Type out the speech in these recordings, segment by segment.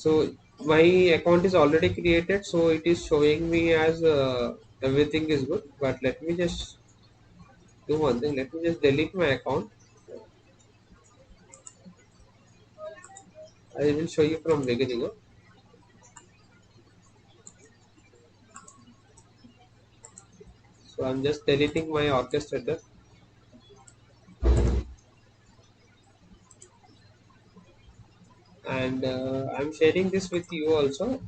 So my account is already created, so it is showing me as everything is good. But let me just do one thing. Let me just delete my account. I will show you from beginning. So I'm just deleting my orchestrator, and I'm sharing this with you also.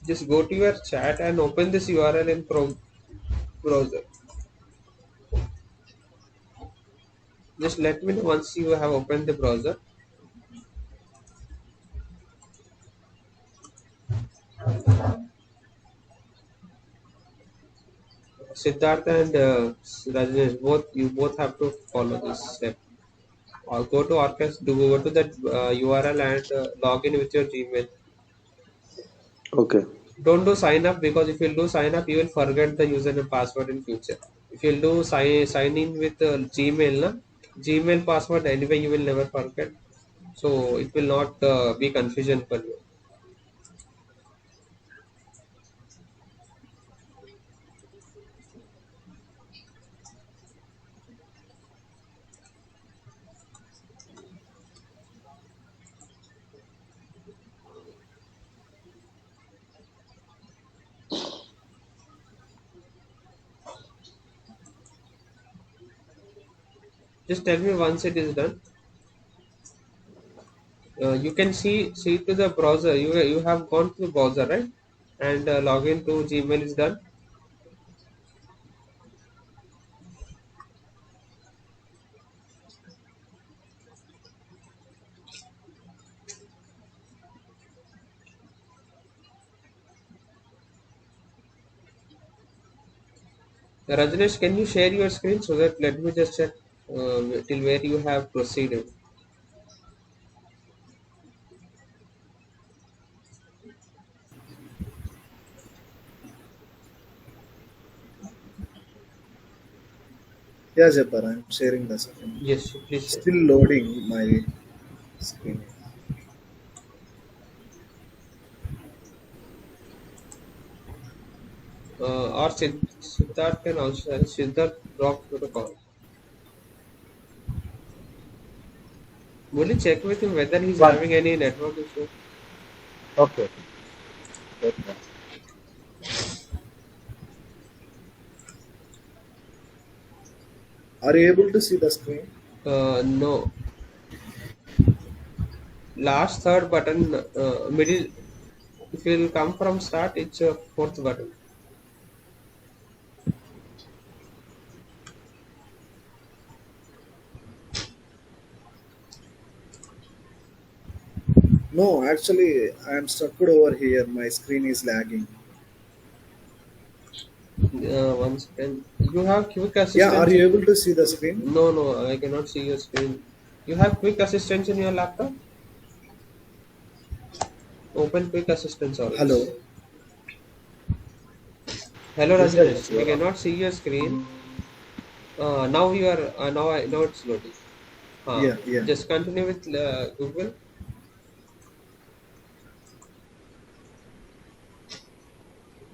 Just go to your chat and open this URL in Chrome browser. Just let me know once you have opened the browser. Siddhartha and Rajnesh, both have to follow this step. Or go to go to that URL and log in with your Gmail. Okay. Don't do sign up, because if you do sign up, you will forget the username and password in future. If you do sign in with Gmail, Gmail password anyway you will never forget. So it will not be confusion for you. Just tell me once it is done. You can see to the browser. You have gone to the browser, right? And login to Gmail is done. Rajnesh, can you share your screen so that let me just check till where you have proceeded. Yeah, Jabbar, I'm sharing the screen. Yes, please share. Still loading my screen. Or Siddharth can also share. Siddharth dropped to the call. Will you check with him whether he's One. having any network issue? Okay. Wait a minute. Are you able to see the screen? No. Last third button, middle. If you'll come from start, it's a fourth button. No, actually, I'm stuck over here. My screen is lagging. One second. You have quick Yeah, are assistance you in. able to see the screen? No, no, I cannot see your screen. You have quick assistance in your laptop? Open quick assistance always. Hello? Hello This is Rajnesh, we your. cannot see your screen. Now you are now it's loading. Yeah, yeah. Just continue with Google.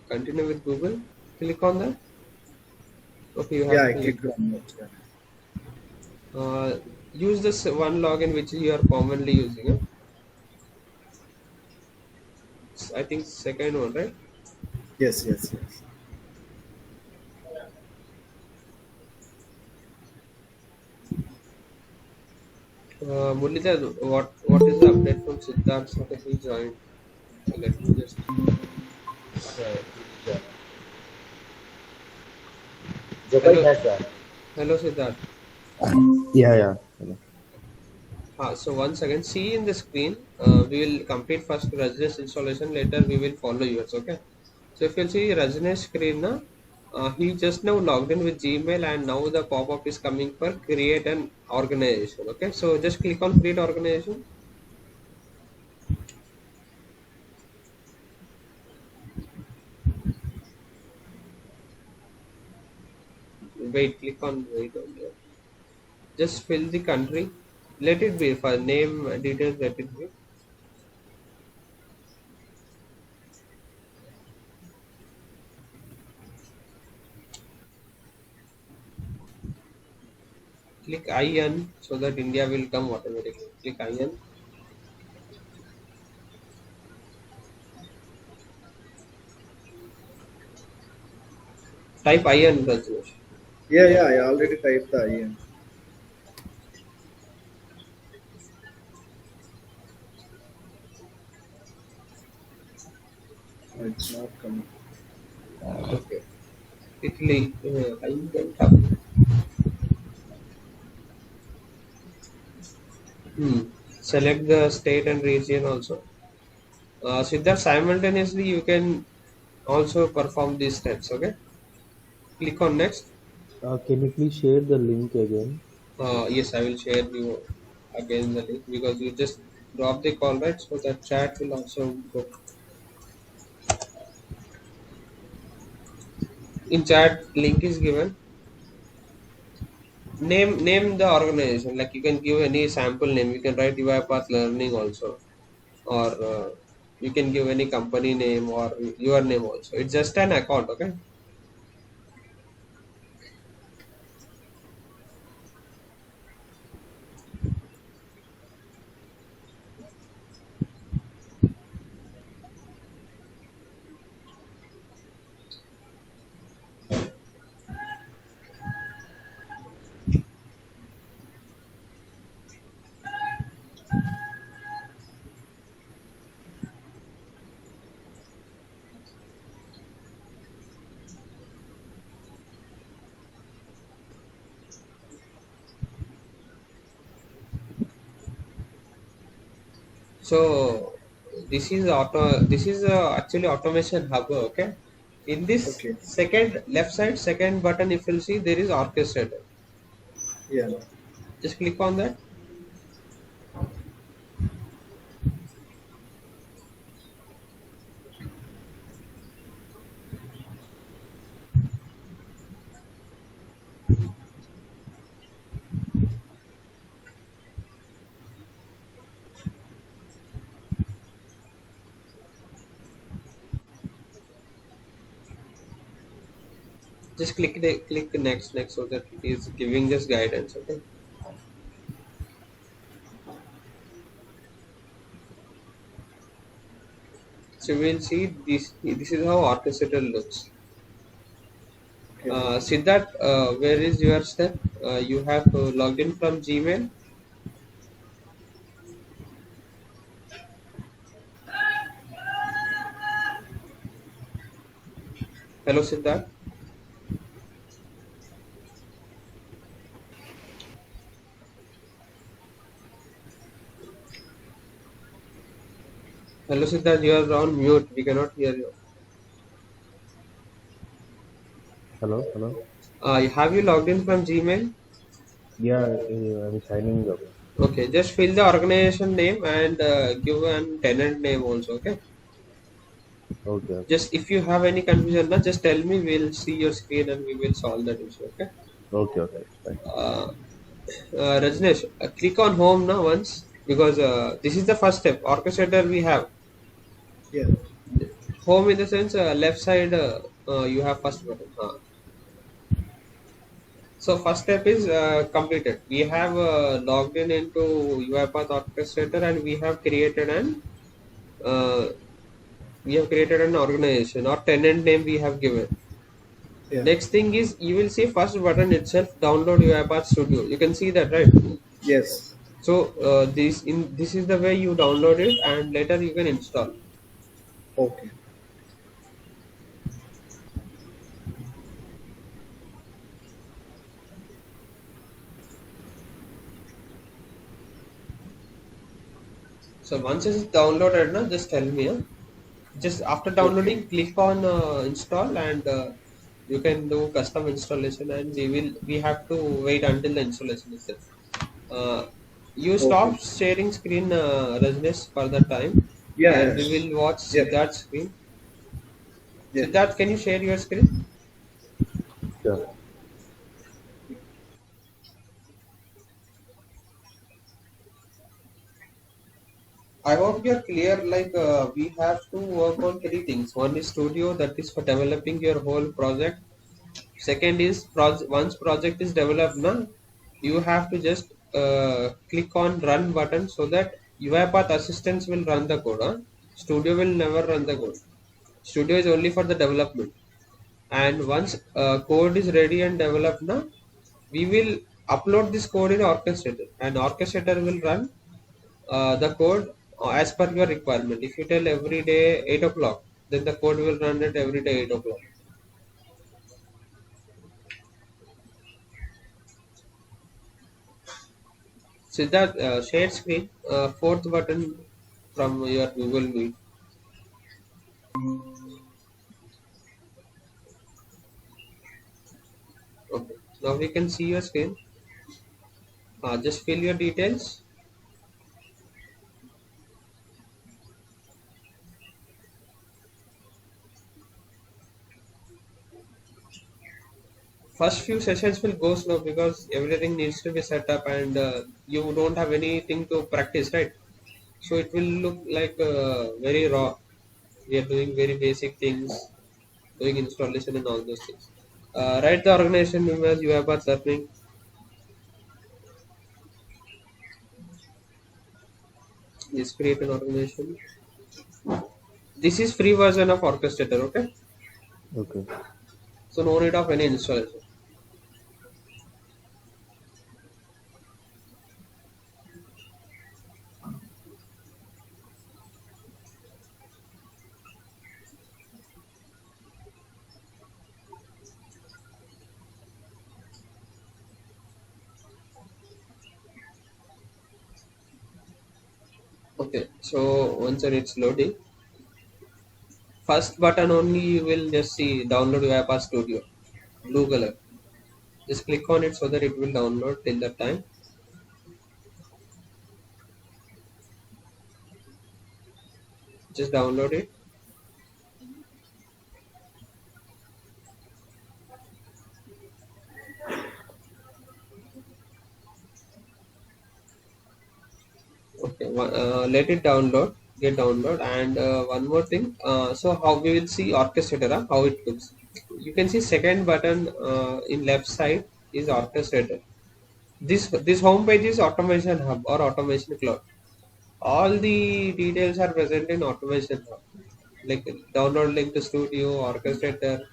Continue with Google. Click on that. Okay, you Yeah, have I clicked. clicked on it. Yeah. Uh, Use this one login which you are commonly using. I think second one, right? Yes, yes, yes. Murlidhar, what is the update from Siddharth? So that he joined. Let me just. Yeah. Jabai Hello, has that. hello Siddharth. Yeah, yeah. Hello. So once again, see in the screen, we will complete first Rajnesh installation. Later, we will follow yours. Okay. So if you see Rajnesh screen, he just now logged in with Gmail, and now the pop-up is coming for create an organization. Okay. So just click on create organization. Wait on there. Just fill the country. Let it be for name details. Let it be. click IN so that India will come automatically. Click IN. Type IN, Rajneesh. Yeah, yeah, I already typed the IN. It's not coming. Okay. Italy. I went up. Select the state and region also. Siddharth, simultaneously you can also perform these steps. Okay. Click on next. Can you please share the link again? Yes, I will share you again the link because you just drop the call, right? So that chat will also go. In chat, link is given. Name the organization. Like you can give any sample name. You can write UiPath Learning also, or you can give any company name or your name also. It's just an account, okay? So this is auto. This is actually automation hub, okay? In this Okay. second left side second button, if you'll see there is orchestrator. Yeah. Just click on that. Just click next so that it is giving this guidance, okay? So we'll see this. This is how orchestrator looks. Okay. Siddharth, where is your step? You have logged in from Gmail. Hello, Siddharth. Hello, Siddharth. You are on mute. We cannot hear you. Hello, hello. Have you logged in from Gmail? Yeah, I'm signing up. Okay, just fill the organization name and give an tenant name also. Okay. Okay, okay, Just if you have any confusion, na, just tell me. We'll see your screen and we will solve that issue. Okay. okay, okay. Fine. Uh, Rajnesh, click on home now once because this is the first step. Orchestrator we have Yeah. home in the sense left side. You have first button. So first step is completed. We have logged in into UiPath Orchestrator and uh, we have created an organization or tenant name we have given. Yeah. Next thing is you will see first button itself download UiPath Studio. You can see that, right? Yes. So this is the way you download it and later you can install. Okay. So once it's downloaded, na, just tell me. Just after Okay. downloading, click on install and you can do custom installation and we have to wait until the installation is done. Uh, you Okay. stop sharing screen, Rajnesh, for the time, Yeah. and we Yes. will watch Yep. Siddharth's screen. Yeah. Siddharth, can you share your screen? Yeah. I hope you're clear. Like we have to work on three things. One is studio, that is for developing your whole project. Second is once project is developed, na, you have to just click on run button so that UiPath assistance will run the code. Huh? Studio will never run the code. Studio is only for the development. And once code is ready and developed now, we will upload this code in orchestrator, and orchestrator will run the code as per your requirement. If you tell every day 8 o'clock, then the code will run it every day 8 o'clock. So that share screen, fourth button from your Google Meet. Okay. Now we can see your screen. Just fill your details. First few sessions will go slow because everything needs to be set up, and you don't have anything to practice, right? So it will look like very raw. We are doing very basic things, doing installation and all those things. Write the organization email. You have got learning. Just create an organization. This is free version of orchestrator. Okay, Okay. so no need of any installation. Okay, so once it's loading, first button only you will just see download UiPath Studio, blue color. Just click on it so that it will download till that time. Just download it. Okay, let it download, get download, and one more thing. So how we will see orchestrator, how it looks. You can see second button in left side is orchestrator. This home page is automation hub or automation cloud. All the details are present in automation hub, like download link to studio, orchestrator.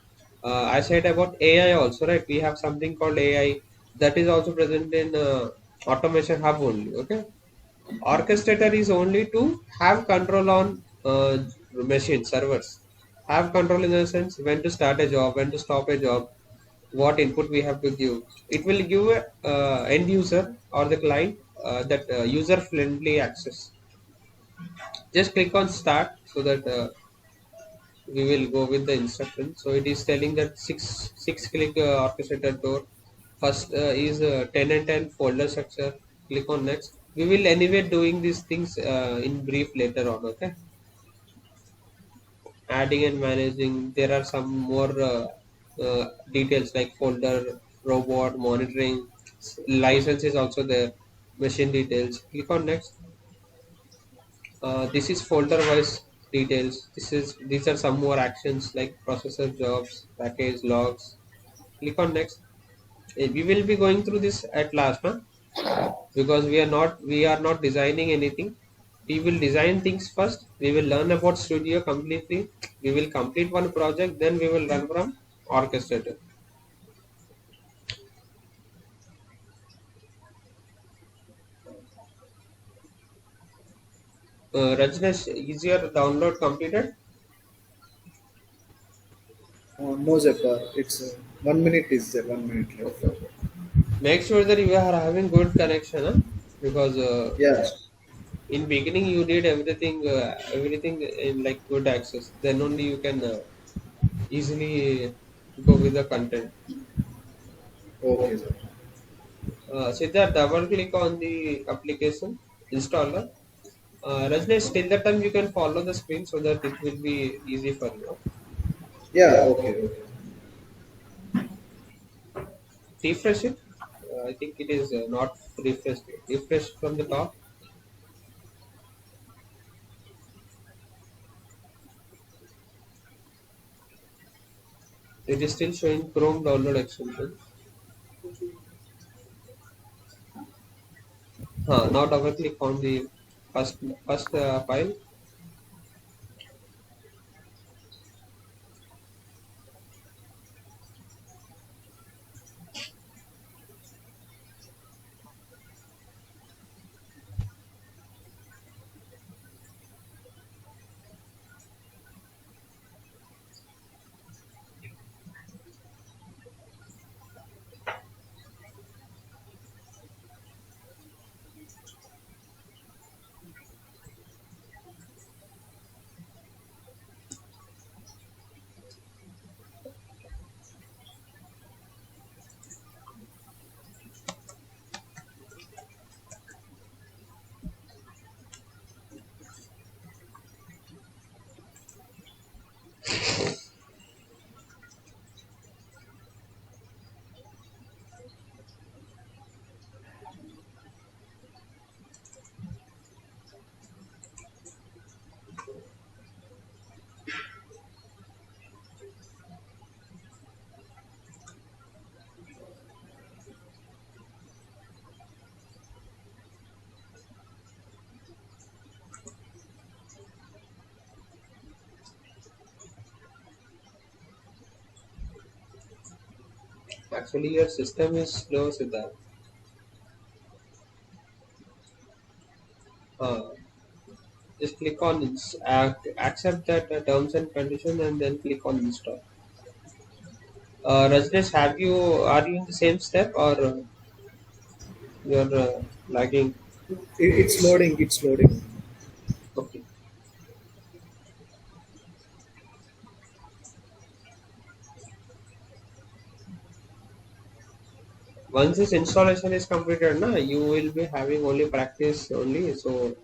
I said about AI also, right? We have something called AI that is also present in automation hub only. Okay, orchestrator is only to have control on machine servers, have control in the sense when to start a job, when to stop a job, what input we have to give. It will give a end user or the client that user friendly access. Just click on start so that we will go with the instruction. So it is telling that six click orchestrator door. First is 10 and 10 folder structure. Click on next. We will anyway doing these things in brief later on. Okay. Adding and managing. There are some more details like folder, robot, monitoring, license is also there. Machine details. Click on next. This is folder wise details. These are some more actions like processor jobs, package logs. Click on next. We will be going through this at last, huh? Because we are not designing anything. We will design things first. We will learn about studio completely. We will complete one project, then we will run from orchestrator. Rajnesh, is your download completed? No, Zephyr. It's 1 minute is there. 1 minute left. Okay. Make sure that you are having good connection, huh? Because Yeah. in beginning you need everything in like good access. Then only you can easily go with the content. Okay, sir. Siddharth, double click on the application installer. Rajnesh, till that time you can follow the screen so that it will be easy for you. Yeah. Okay. Okay. Refresh it. I think it is not refreshed. Refresh from the top. It is still showing Chrome download extension. Now double click on the first file. Actually, your system is slow, Siddharth. Uh, just click on accept that terms and condition, and then click on install. Rajnesh, are you in the same step, or you're lagging? It's loading. It's loading. Okay. Once this installation is completed, you will be having only practice only. So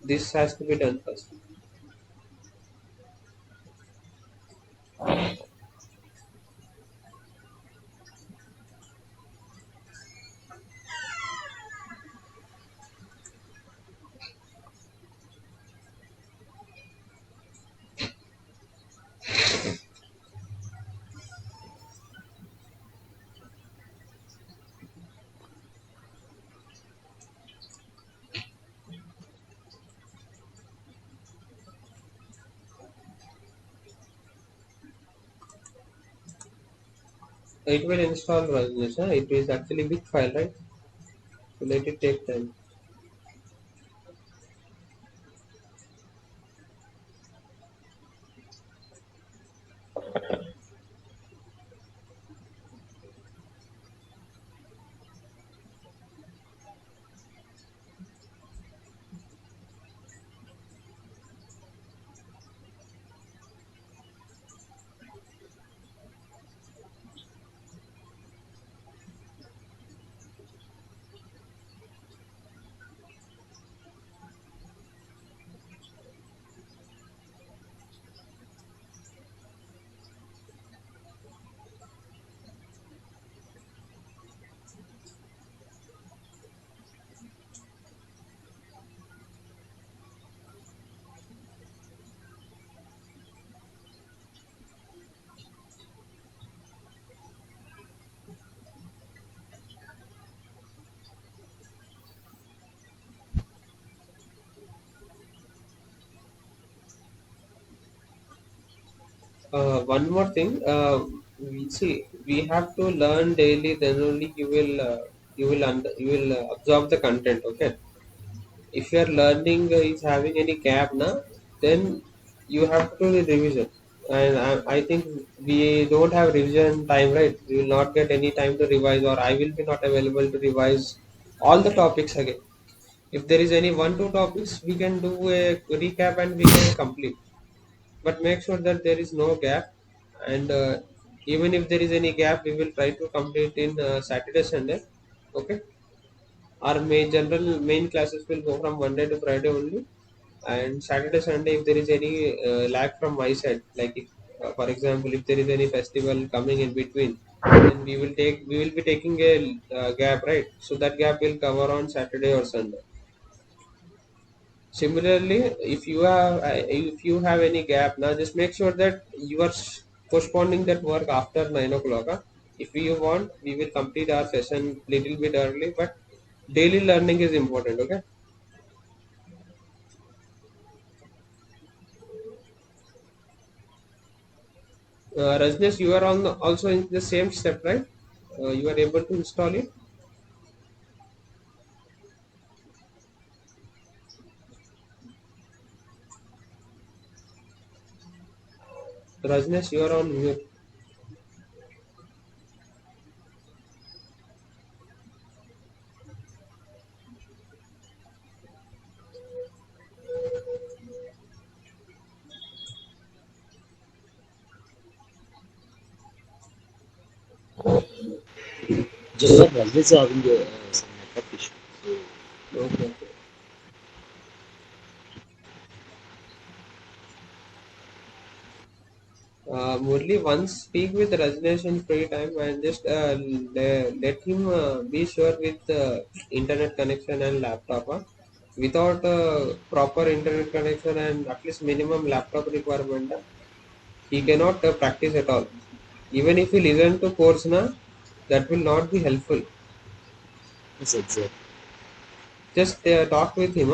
this has to be done first. 8 will install Rajnesh. It is actually big file, right? So let it take time. One more thing, we have to learn daily. Then only you will absorb the content. Okay, if your learning is having any gap, then you have to do revision. And I think we don't have revision time, right? We will not get any time to revise, or I will be not available to revise all the topics again. If there is any one two topics, we can do a recap and we can complete, but make sure that there is no gap. And even if there is any gap, we will try to complete in Saturday, Sunday. Okay, our main classes will go from Monday to Friday only, and Saturday, Sunday, if there is any lag from my side, like if, for example, if there is any festival coming in between, then we will be taking a gap, right? So that gap will cover on Saturday or Sunday. Similarly, if you have any gap, now just make sure that you are postponing that work after 9 o'clock. If you want, we will complete our session little bit early, but Daily learning is important. Okay. Rajnesh, you are on also in the same step, right? You are able to install it. Rajnesh, you are on mute. Just that Rajnish is having some network issue. So, Okay. Okay. Murli, once speak with Rajnesh in free time and just let him be sure with internet connection and laptop. Without proper internet connection and at least minimum laptop requirement, he cannot practice at all. Even if he listen to course, na, that will not be helpful. yes, exactly. Just talk with him.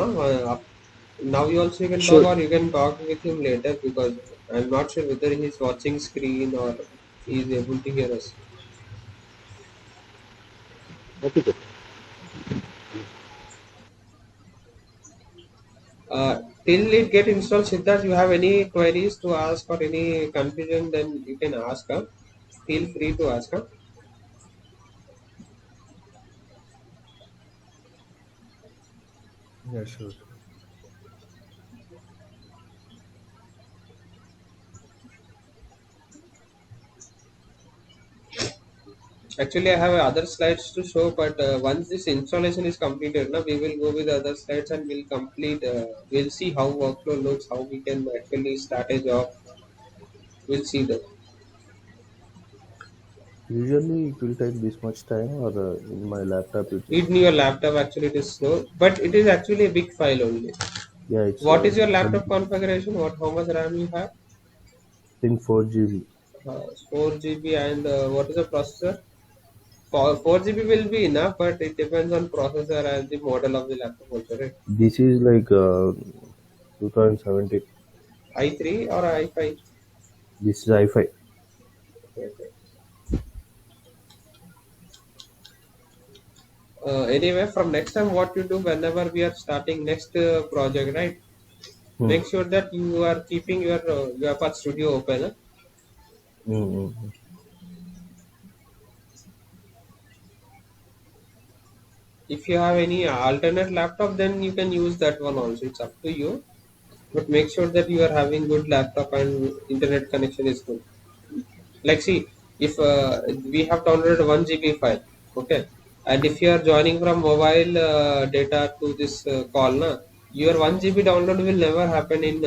Now you also can talk Sure. or you can talk with him later because I'm not sure whether he's watching screen or he is able to hear us. Okay, good. Till it get installed, Siddharth, you have any queries to ask or any confusion, then you can ask. Feel free to ask. Yeah, sure. Actually, I have other slides to show, but once this installation is completed, now we will go with the other slides and we'll complete. We'll see how workflow looks, how we can actually start a job. We'll see that. Usually it will take this much time, or in my laptop it is. In your laptop, actually, it is slow, but it is actually a big file only. Yeah, it's What is your I laptop configuration? What how much RAM you have? think 4 GB. 4 GB and what is the processor? 4 GB will be enough, but it depends on processor and the model of the laptop also, right? This is like 2017. i3 or i5? This is i5. Okay. Anyway, from next time, what you do whenever we are starting next project, right? Hmm. Make sure that you are keeping your UiPath Studio open. Huh? Mm-hmm. If you have any alternate laptop, then you can use that one also. It's up to you. But make sure that you are having good laptop and internet connection is good. Like see, if we have downloaded 1 GB file, okay, and if you are joining from mobile data to this call, na, your 1 GB download will never happen in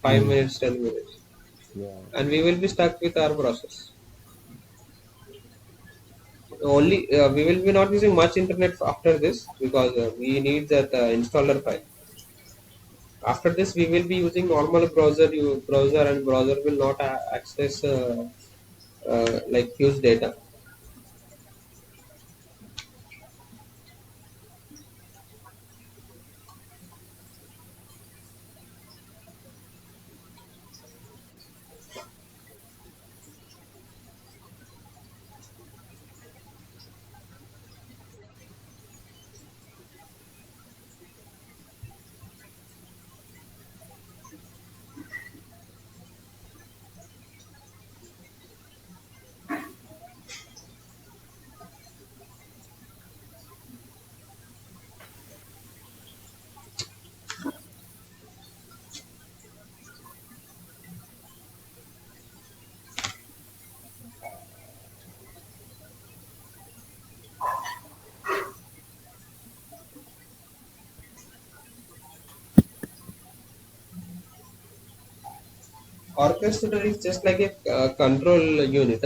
5 minutes, 10 minutes, Yeah. and we will be stuck with our process. Only we will be not using much internet after this because we need that installer file. After this, we will be using normal browser and browser will not access like huge data. Orchestrator is just like a control unit,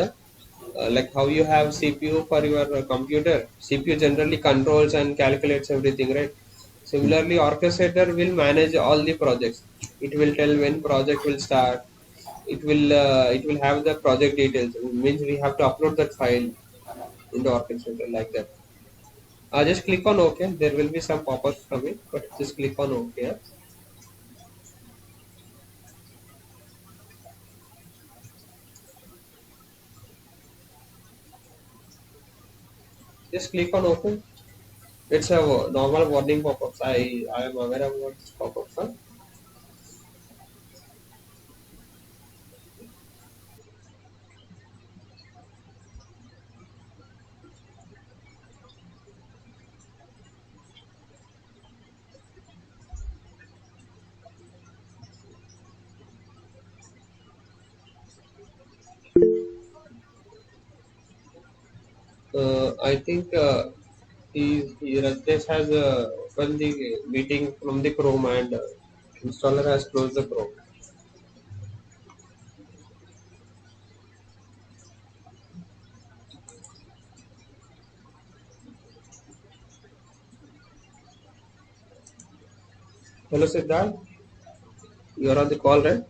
like how you have CPU for your computer. CPU generally controls and calculates everything, right? Similarly, orchestrator will manage all the projects. It will tell when project will start. It will have the project details. It means we have to upload that file in the orchestrator like that. Just click on OK. There will be some pop-ups coming, but just click on OK. Yeah? Just click on OK. It's a normal warning pop-ups. I am aware of what this pop-ups are. I think Rajneesh has opened the meeting from the Chrome and installer has closed the Chrome. Hello Siddharth, you are on the call, right?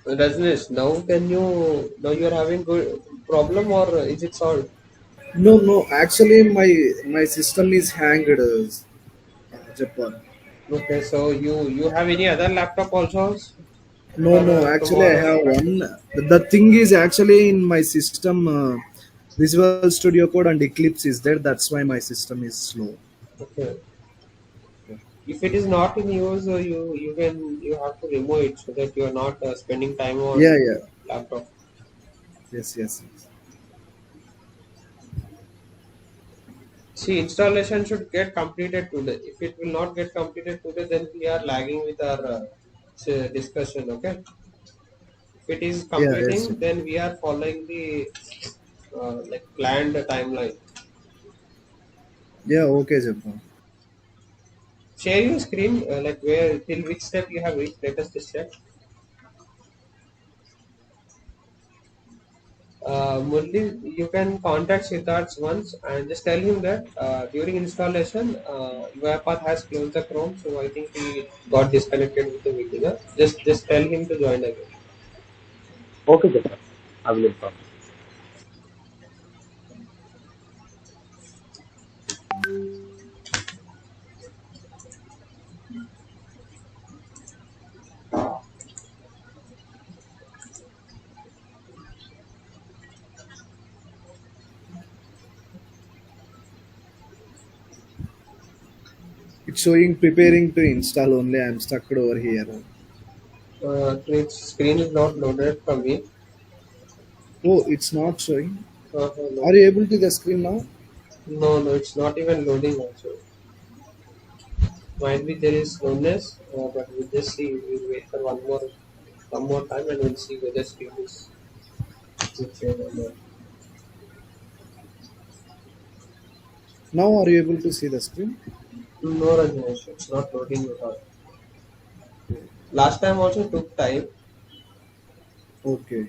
Rajneesh, now you are having good problem or is it solved? No, no. Actually, my system is hanged, Japan. Okay, so you have any other laptop also No, for no. Actually, I tomorrow have practice? one. The thing is actually in my system, Visual Studio Code and Eclipse is there. That's why my system is slow. Okay. If it is not in use, you have to remove it so that you are not spending time Yeah, on yeah. laptop. Yes, yes, yes. See, installation should get completed today. If it will not get completed today, then we are lagging with our discussion. Okay. If it is Yeah, yes. completing, then we are following the like planned timeline. Yeah, okay, Japan. Share your screen, like where till which step you have reached. Let us just check. Murli, you can contact Siddharth once and just tell him that during installation, UiPath has closed the Chrome, so I think he got disconnected with the meeting. Huh? Just tell him to join again. Okay, Japan. I will inform. It's showing preparing to install only. I'm stuck over here. Its screen is not loaded from me. Oh, it's not showing. No, Are you able to the screen now? no, it's not even loading also. Might be there is slowness, but we'll just see. We'll wait for one more time, and we'll see whether screen is shared or not. Now are you able to see the screen? No, Rajneesh, it's not loading at all. Last time also took time. Okay.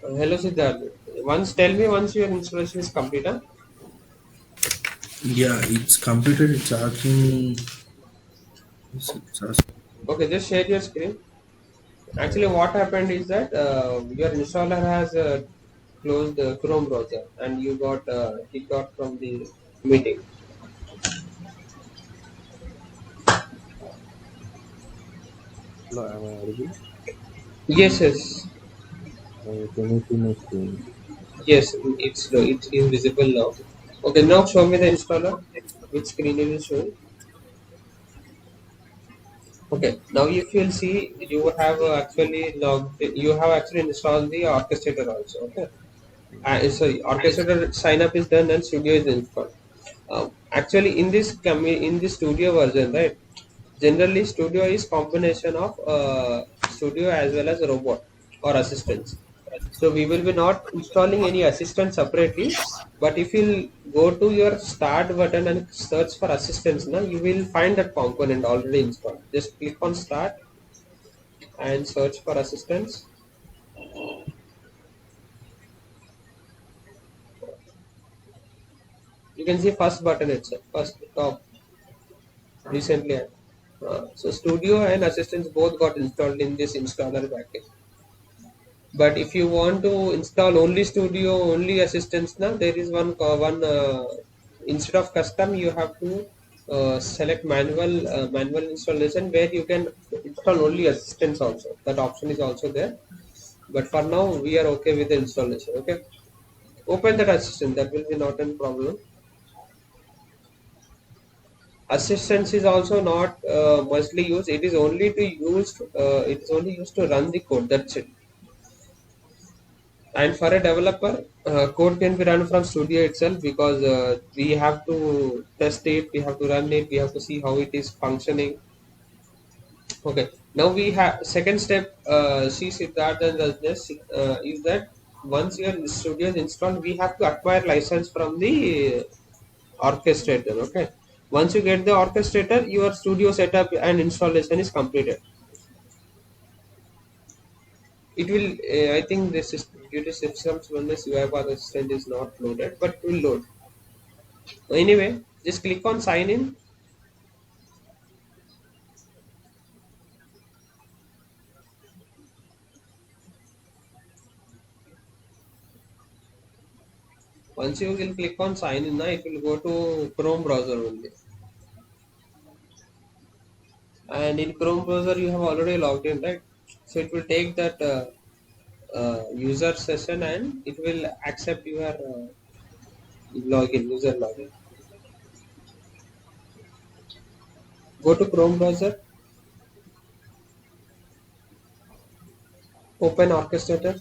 Hello Siddharth. Once tell me once your installation is complete. Huh? Yeah, it's completed. It's asking. It's asking. Okay, just share your screen. Actually, what happened is that your installer has closed the Chrome browser and you got kicked out from the meeting. Hello, am I audible? Yes, yes, Can you see my screen? yes. It is visible now. Okay, now show me the installer. Which screen it is showing? Okay, now if you'll see, you have actually installed the orchestrator also. Okay, Sorry, orchestrator sign up is done and studio is installed. Actually, in this studio version, right? Generally, studio is combination of studio as well as robot or assistants. So we will be not installing any assistant separately. But if you go to your start button and search for assistants, now you will find that component already installed. Just click on start and search for assistants. You can see first button itself, first top recently. So Studio and Assistants both got installed in this installer package. But if you want to install only Studio, only Assistants, now there is one instead of custom, you have to select manual installation where you can install only Assistants also. That option is also there. But for now, we are okay with the installation. Okay, open that assistant. That will be not a problem. Assistance is also not mostly used. It is only to use. It is only used to run the code. That's it. And for a developer, code can be run from Studio itself because we have to test it. We have to run it. We have to see how it is functioning. Okay. Now we have second step. See Siddharth and Rajnesh is that once your Studio is installed, we have to acquire license from the orchestrator. Okay. Once you get the orchestrator, your studio setup and installation is completed. It will, I think this is due to systems oneness UiPath assistant is not loaded, but it will load. Anyway, just click on sign in. Once you will click on sign in, it will go to Chrome browser only. And in Chrome browser, you have already logged in, right? So it will take that user session and it will accept your login, user login. Go to Chrome browser, open orchestrator.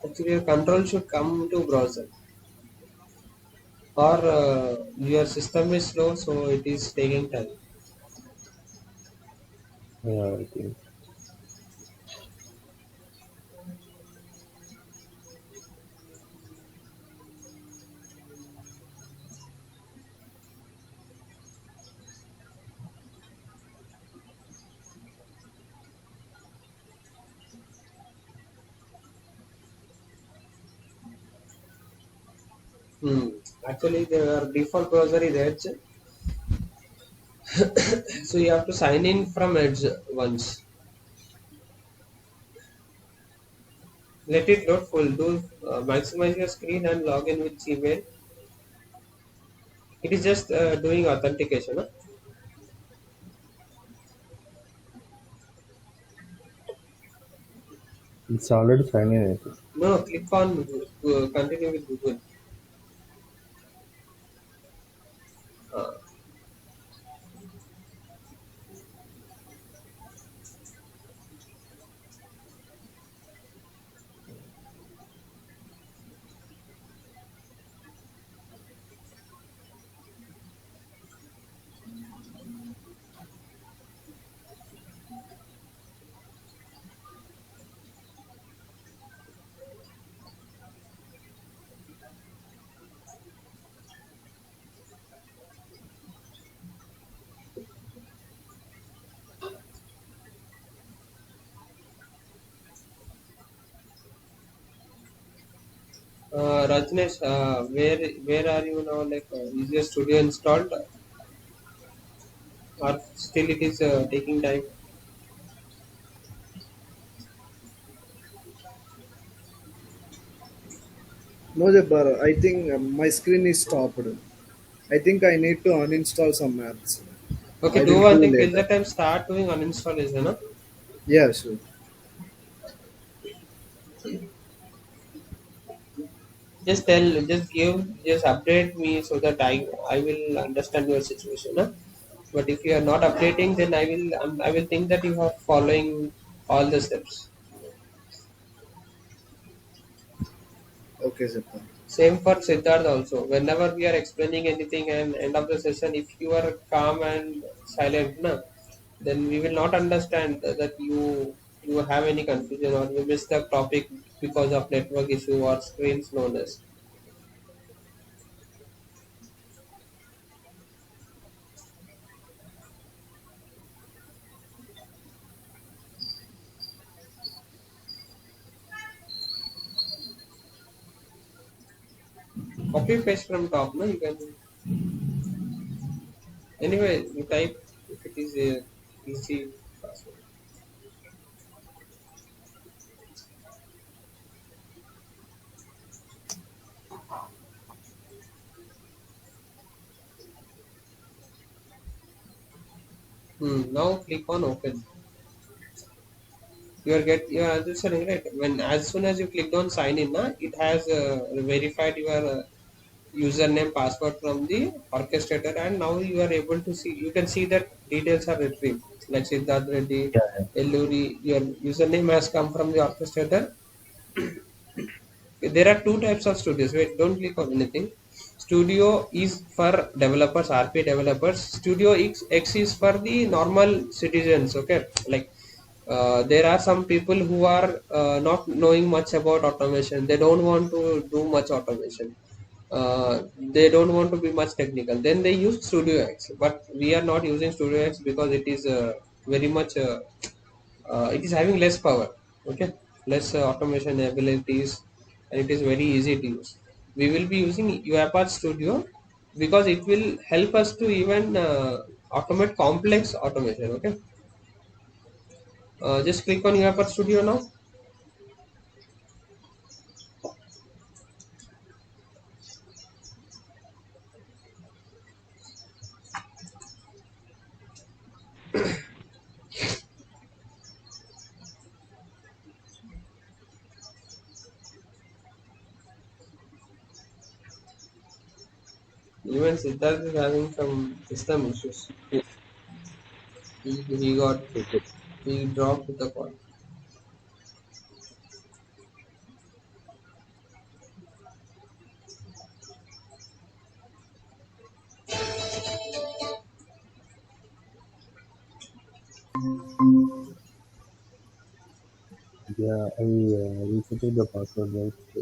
Actually, your control should come to browser, or your system is slow, so it is taking time. Yeah, I think. Hmm. Actually, their default browser is Edge, so you have to sign in from Edge once. Let it load full. Do maximize your screen and log in with Gmail. It is just doing authentication. Huh? It's already signed in, I think. No, click on continue with Google. Uh, Rajnesh, where are you now? Like, is your studio installed, or still it is taking time? No, Jabbar, I think my screen is stopped. I think I need to uninstall some apps. Okay, I do will one do thing. Till the later. time, start doing uninstallation. No? Yeah, sure. Just update me so that I will understand your situation. Huh? But if you are not updating, then I will think that you are following all the steps. Okay, Zipper. Same for Siddharth also. Whenever we are explaining anything and end of the session, if you are calm and silent, na, then we will not understand that you have any confusion or you miss the topic because of network issue or screen slowness. Copy paste from top, no? You can anyway you type if it is a easy password. Now click on open. You are answering right when as soon as you clicked on sign in, na, it has verified your username password from the orchestrator, and now you are able to see, you can see that details are retrieved like Siddharth Reddy, Yeah, yeah. Elluri, your username has come from the orchestrator. There are two types of studios. Wait, don't click on anything. Studio is for developers, RP developers. Studio X is for the normal citizens. Okay, like there are some people who are not knowing much about automation. They don't want to do much automation. They don't want to be much technical. Then they use Studio X. But we are not using Studio X because it is very much. It is having less power, okay, less automation abilities, and it is very easy to use. We will be using UiPath Studio because it will help us to even automate complex automation. Okay, just click on UiPath Studio now. Even Siddharth is having some system issues. He got, Okay. he dropped the call. Yeah, I resetted the password right. So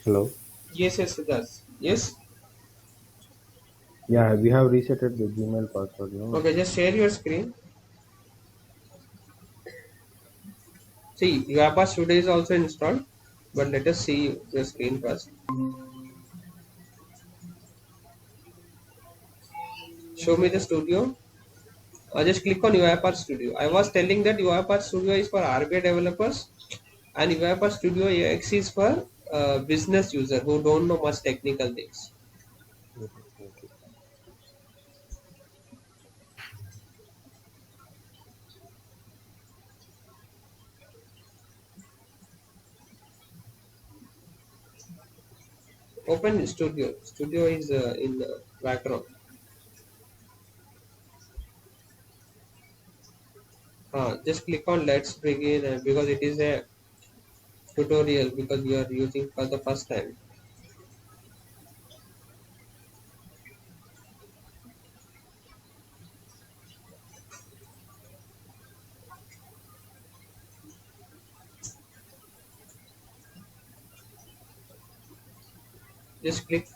hello. Yes, yes, Siddharth. Yes. Yeah, we have resetted the Gmail password. No. Okay, just share your screen. See, UiPath Studio is also installed, but let us see the screen first. Show me the studio. Just click on UiPath Studio. I was telling that UiPath Studio is for RBI developers and UiPath Studio AX is for business user who don't know much technical things. Okay. Open Studio. Studio is in the background. Just click on Let's Begin because it is a tutorial because you are using for the first time. Just click.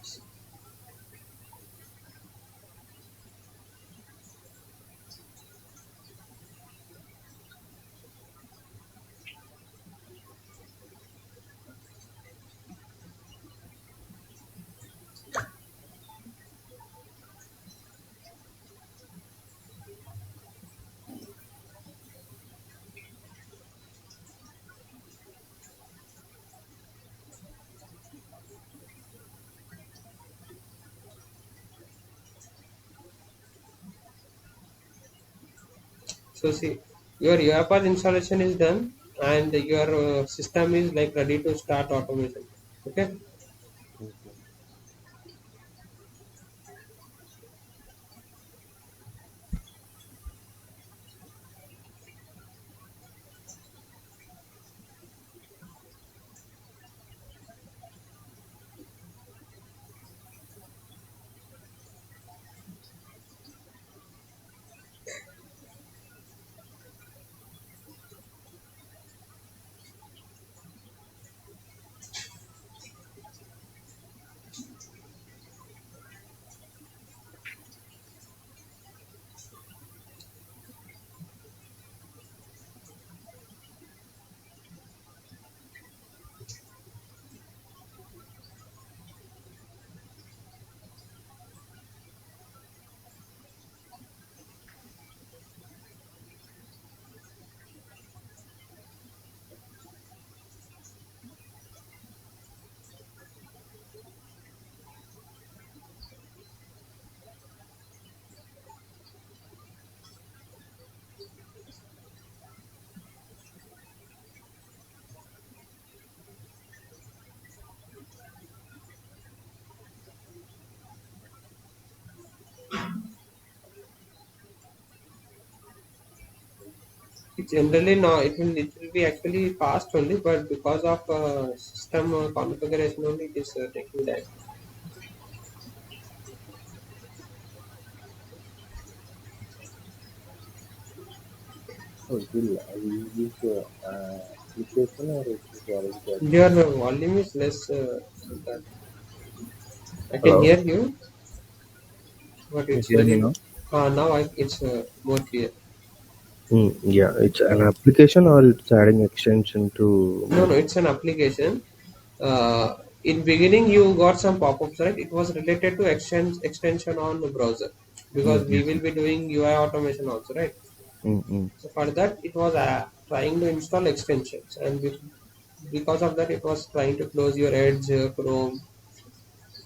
So see, your UiPath installation is done. and your system is like ready to start automation. Okay. Okay. It generally no, it will be actually fast only, but because of system configuration only, it is taking time. So will I use this application or it is already Your calculated? volume is less. That I can Hello? hear you, but Can you it's hear me very. now? Now it's more clear. Yeah, it's an application or it's adding extension to No, my no, it's an application. In beginning, you got some pop-ups, right? It was related to extension on the browser because we yes. will be doing UI automation also, right? Mm-mm. So for that, it was trying to install extensions, and because of that, it was trying to close your Edge, Chrome.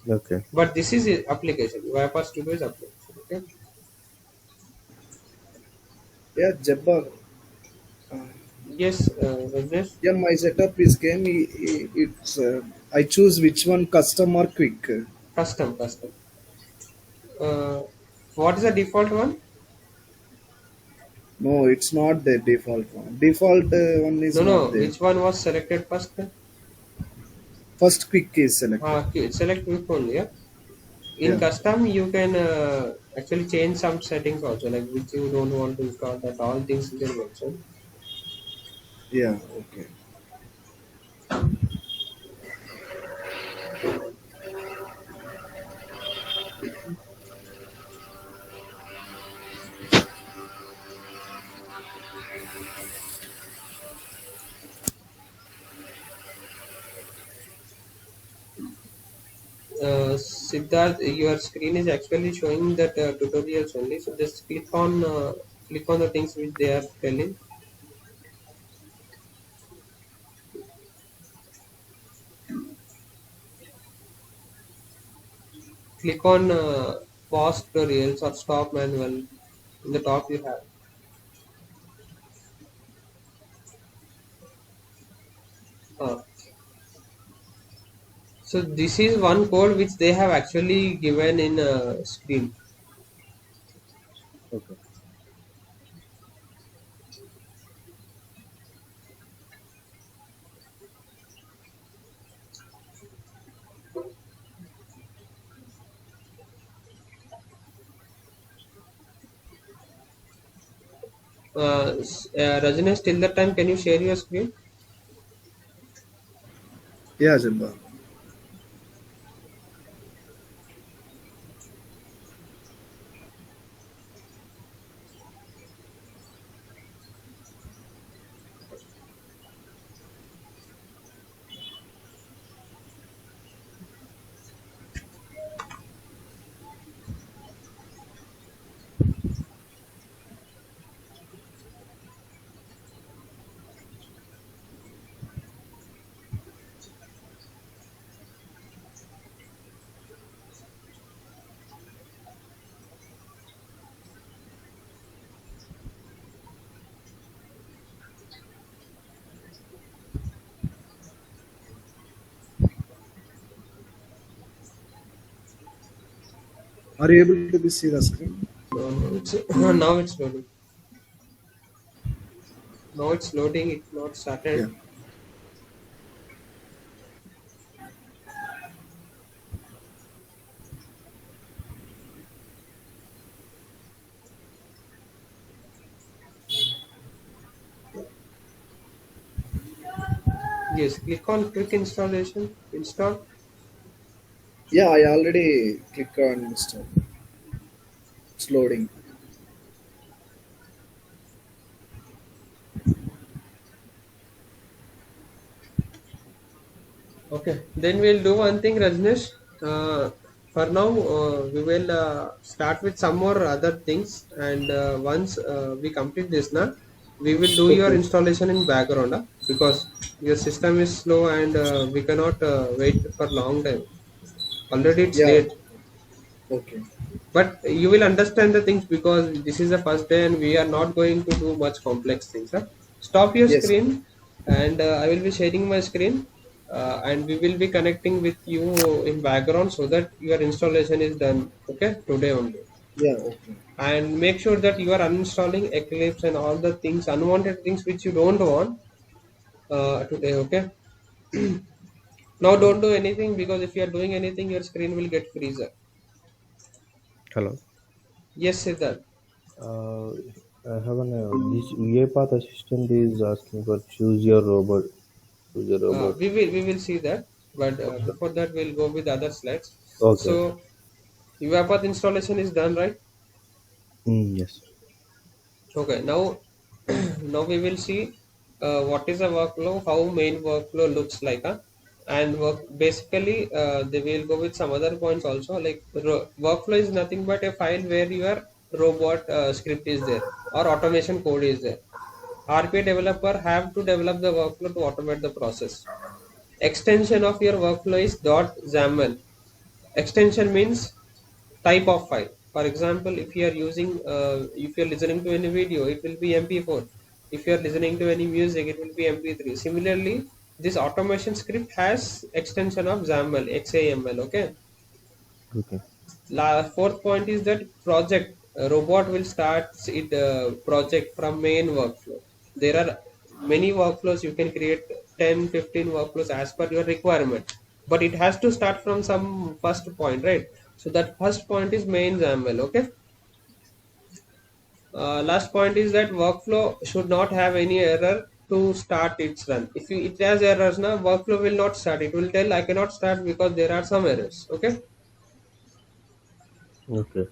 Okay. But this is a application. UiPath Studio is application. Okay. Yeah, Jabbar. Uh, Yes, Rajnesh, yeah, my setup is game. It's I choose which one, custom or quick. custom. Uh, what is the default one? No, it's not the default one. Default one is No, not no. there. Which one was selected first? First quick is selected. Select quick only. Yeah. In Yeah, custom, you can actually change some settings also, like which you don't want to install. That all things you can mention. yeah, okay. Siddharth, your screen is actually showing that tutorials only. So just click on the things which they are telling. Click on pause tutorials or stop manual. In the top you have. Uh, so this is one code which they have actually given in screen. Okay. Rajnesh, till that time, can you share your screen? Yeah, Jabbar. Are you able to see the screen? No, no, it's now it's loading. Now it's loading. It's not Yeah. started. Yes, click on quick installation. Install. Yeah, I already click on install. It's loading. Okay, then we'll do one thing, Rajnesh. For now, we will start with some more other things, and once we complete this, now we will do your Okay. installation in background, because your system is slow and we cannot wait for long time. Already it's Yeah. late, Okay. but you will understand the things because this is the first day and we are not going to do much complex things. Huh? Stop your Yes. screen, and I will be sharing my screen, and we will be connecting with you in background so that your installation is done. Okay, today only. Yeah. Okay. And make sure that you are uninstalling Eclipse and all the things, unwanted things which you don't want today. Okay. Now don't do anything because if you are doing anything, your screen will get freezer. Hello. Yes, Siddharth. Uh, I have an this UiPath assistant is asking for choose your robot. Choose your robot. We will see that, but Okay. before that we'll go with other slides. Okay. Okay. So UiPath installation is done, right? Yes. Okay, now now we will see what is a workflow, how main workflow looks like, and basically they will go with some other points also, like workflow is nothing but a file where your robot script is there or automation code is there. RPA developer have to develop the workflow to automate the process. Extension of your workflow is .xaml. Extension means type of file. For example, if you are using, if you are listening to any video, it will be MP4. If you are listening to any music, it will be MP3. Similarly, this automation script has extension of XAML, XAML. Okay. Okay. Fourth point is that project robot will start it project from main workflow. There are many workflows you can create, 10, 15 workflows as per your requirement, but it has to start from some first point, right? So that first point is main XAML. Okay. Last point is that workflow should not have any error to start its run. If it has errors now, workflow will not start. It will tell I cannot start because there are some errors. Okay. Okay.